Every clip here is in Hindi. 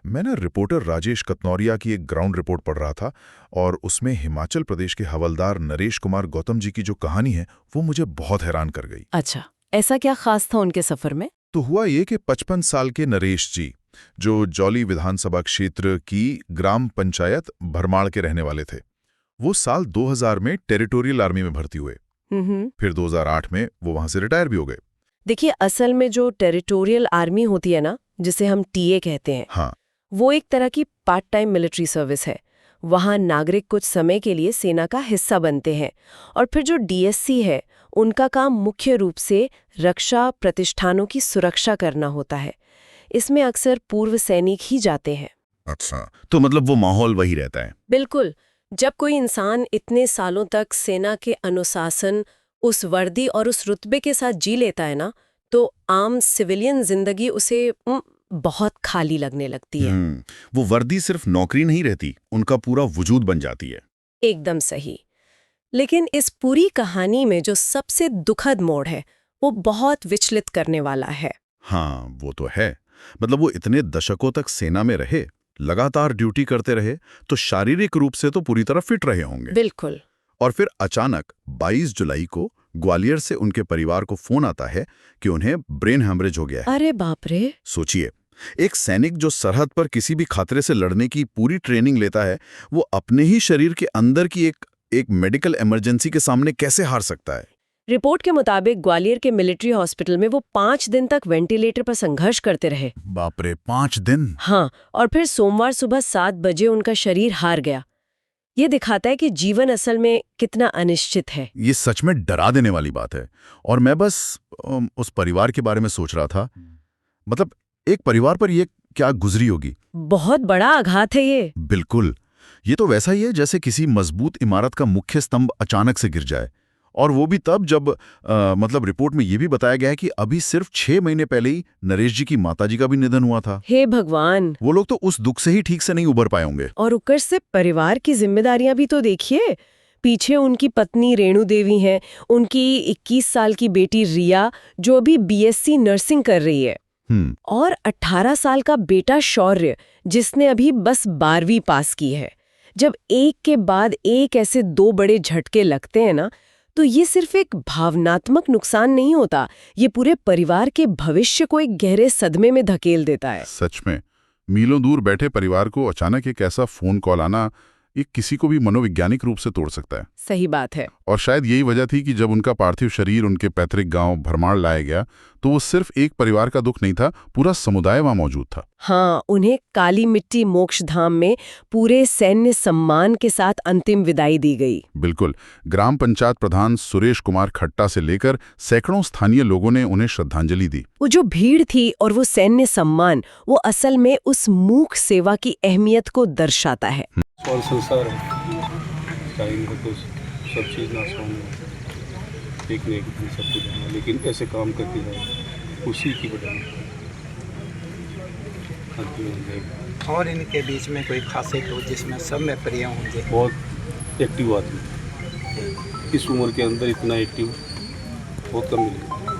मैं ना रिपोर्टर राजेश कतनौरिया की एक ग्राउंड रिपोर्ट पढ़ रहा था और उसमें हिमाचल प्रदेश के हवलदार नरेश कुमार गौतम जी की जो कहानी है वो मुझे बहुत हैरान कर गई। अच्छा, ऐसा क्या खास था उनके सफर में? तो हुआ ये कि 55 साल के नरेश जी, जो जौली विधानसभा क्षेत्र की ग्राम पंचायत भरमाड़ के रहने वाले थे, वो साल 2000 में टेरिटोरियल आर्मी में भर्ती हुए। फिर 2008 में वो वहां से रिटायर भी हो गए। देखिए, असल में जो टेरिटोरियल आर्मी होती है ना, जिसे हम टीए कहते हैं, हाँ, वो एक तरह की पार्ट टाइम मिलिट्री सर्विस है। वहाँ नागरिक कुछ समय के लिए सेना का हिस्सा बनते हैं और फिर जो डीएससी है, उनका काम मुख्य रूप से रक्षा प्रतिष्ठानों की सुरक्षा करना होता है। इसमें अक्सर पूर्व सैनिक ही जाते हैं। अच्छा, तो मतलब वो माहौल वही रहता है। बिल्कुल। जब कोई इंसान इतने सालों तक सेना के अनुशासन, उस वर्दी और उस रुतबे के साथ जी लेता है ना, तो आम सिविलियन जिंदगी उसे बहुत खाली लगने लगती है। वो वर्दी सिर्फ नौकरी नहीं रहती, उनका पूरा वजूद बन जाती है। एकदम सही। लेकिन इस पूरी कहानी में जो सबसे दुखद मोड़ है, वो बहुत विचलित करने वाला है। हाँ, वो तो है। मतलब वो इतने दशकों तक सेना में रहे, लगातार ड्यूटी करते रहे, तो शारीरिक रूप से तो पूरी तरह फिट रहे होंगे। बिल्कुल। और फिर अचानक 22 जुलाई को ग्वालियर से उनके परिवार को फोन आता है कि उन्हें ब्रेन हैमरेज हो गया है। अरे बाप रे! सोचिए, एक सैनिक जो सरहद पर किसी भी खतरे से लड़ने की पूरी ट्रेनिंग लेता है, वो अपने ही शरीर के अंदर की एक मेडिकल इमरजेंसी के सामने कैसे हार सकता है? रिपोर्ट के मुताबिक ग्वालियर के मिलिट्री हॉस्पिटल में वो 5 दिन तक वेंटिलेटर पर संघर्ष करते रहे। बाप रे, 5 दिन? हाँ, और फिर सोमवार सुबह 7 बजे उनका शरीर हार गया। ये दिखाता है कि जीवन असल में कितना अनिश्चित है। ये सच में डरा देने वाली बात है। और मैं बस उस परिवार के बारे में सोच रहा था। मतलब एक परिवार पर ये क्या गुजरी होगी। बहुत बड़ा आघात है ये। बिल्कुल। ये तो वैसा ही है जैसे किसी मजबूत इमारत का मुख्य स्तंभ अचानक से गिर जाए। और वो भी तब जब मतलब रिपोर्ट में ये भी बताया गया है कि अभी सिर्फ 6 महीने पहले ही नरेश जी की माताजी का भी निधन हुआ था। हे भगवान! वो लोग तो उस दुख से ही ठीक से नहीं उबर पाए होंगे। और ऊपर से परिवार की जिम्मेदारियां भी तो देखिए। पीछे उनकी पत्नी रेणु देवी हैं, उनकी 21 साल की बेटी रिया, जो अभी बीएससी नर्सिंग कर रही है, और 18 साल का बेटा शौर्य, जिसने अभी बस 12वीं पास की है। जब एक के बाद एक ऐसे 2 बड़े झटके लगते हैं ना, तो ये सिर्फ एक भावनात्मक नुकसान नहीं होता, ये पूरे परिवार के भविष्य को एक गहरे सदमे में धकेल देता है। सच में, मीलों दूर बैठे परिवार को अचानक एक ऐसा फोन कॉल आना, ये किसी को भी मनोवैज्ञानिक रूप से तोड़ सकता है। सही बात है। और शायद यही वजह थी कि जब उनका पार्थिव शरीर उनके पैतृक गांव भरमाड़ लाया गया, तो वो सिर्फ एक परिवार का दुख नहीं था, पूरा समुदाय वहां मौजूद था। हाँ, उन्हें काली मिट्टी मोक्षधाम में पूरे सैन्य सम्मान के साथ अंतिम विदाई दी गई। बिल्कुल। ग्राम पंचायत प्रधान सुरेश कुमार खट्टा से लेकर सैकड़ों स्थानीय लोगों ने उन्हें श्रद्धांजलि दी। वो जो भीड़ थी और वो सैन्य सम्मान, वो असल में उस मूक सेवा की अहमियत को दर्शाता है। और संसार है, चाहे इनको तो सब चीज़ नाशवान है, एक न एक दिन सब कुछ है, लेकिन ऐसे काम करके जाए उसी की बढ़ाई। और इनके बीच में कोई खासियत हो जिसमें सब में प्रिय होंगे। बहुत एक्टिव आदमी, इस उम्र के अंदर इतना एक्टिव बहुत कम मिलेगा,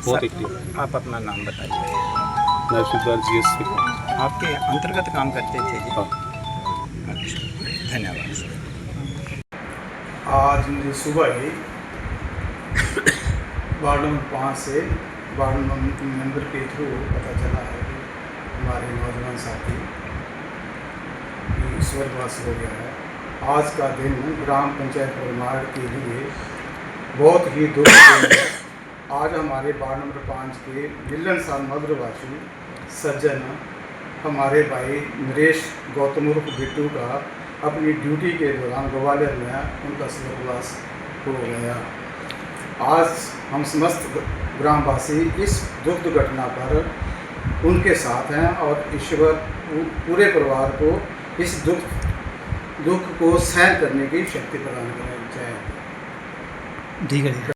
बहुत एक्टिव। आप अपना नाम बताइए। नायब सूबेदार GS से। आपके अंतर्गत काम करते थे जी? हाँ। धन्यवाद सर। आज मुझे सुबह ही वार्ड नंबर 5 से वार्ड नंबर के थ्रू पता चला है कि हमारे नौजवान साथी स्वर्गवास हो गया है। आज का दिन ग्राम पंचायत भरमाड़ के लिए बहुत ही दुखपूर्ण है। आज हमारे वार्ड नंबर 5 के मिलनसार मधुरभाषी सज्जन हमारे भाई नरेश गौतम उर्फ बिट्टू का अपनी ड्यूटी के दौरान ग्वालियर में उनका स्वर्गवास हो गया। आज हम समस्त ग्रामवासी इस दुखद घटना पर उनके साथ हैं और ईश्वर पूरे परिवार को इस दुख को सहन करने की शक्ति प्रदान करना चाहिए। ठीक है।